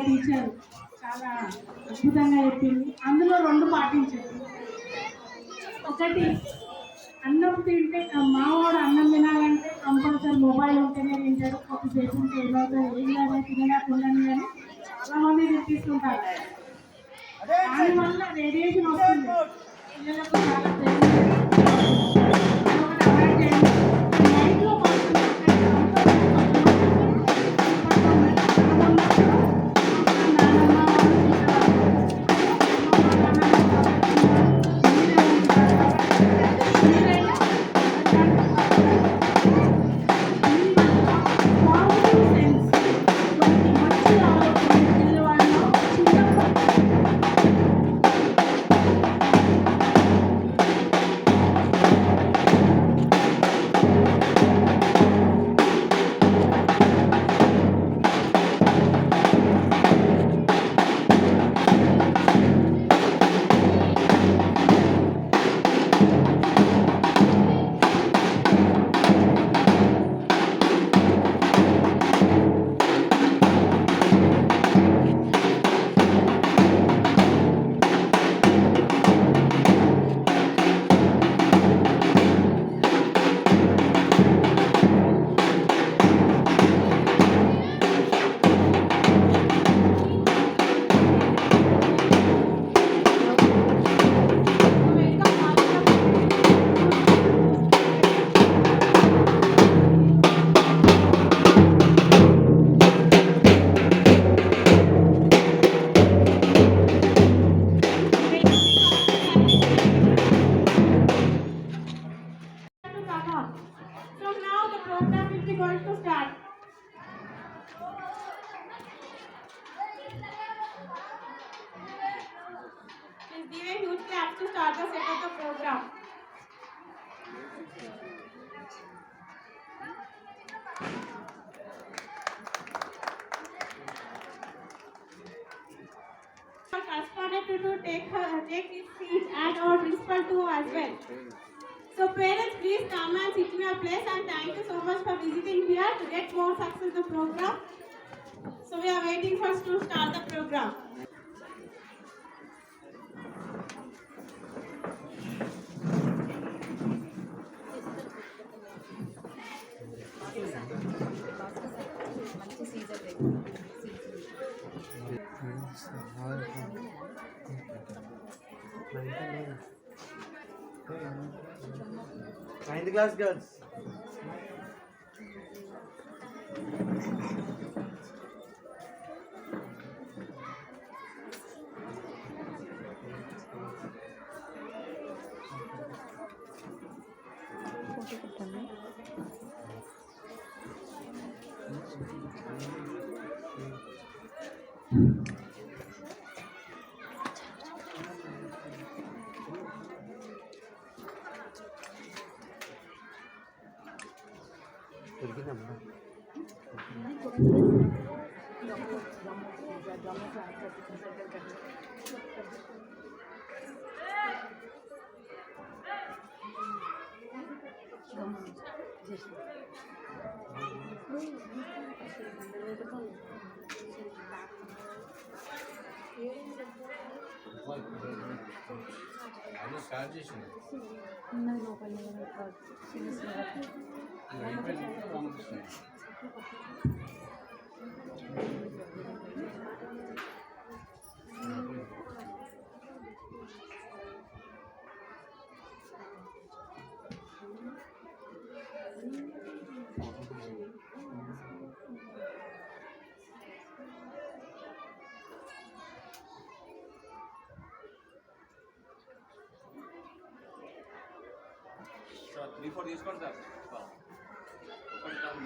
Teacher చాలా అద్భుతంగా చెప్పింది. అందులో రెండు పాటించారు. ఒకటి, అన్నం తింటే మావాడు అన్నం తినాలంటే కంపల్సరీ మొబైల్ ఉంటేనే తింటాడు, కొద్దిసేపు ఉంటే ఏమవుతుంది ఏం లేదా తినకుండాని అని చాలామంది తెప్పిస్తుంటారు. దానివల్ల రేడియేషన్ వస్తుంది, పిల్లలకు చాలా give a huge clap to start the set of the program. Correspondent to take his seat and our principal too as well. So parents, please come and sit in your place, and thank you so much for visiting here to get more success the program. So we are waiting. waiting for us to start the program. Ninth class girls. Start చేసింది Ramakrishna so 3-4 తీసుకోండి sir ఒకటి కాదు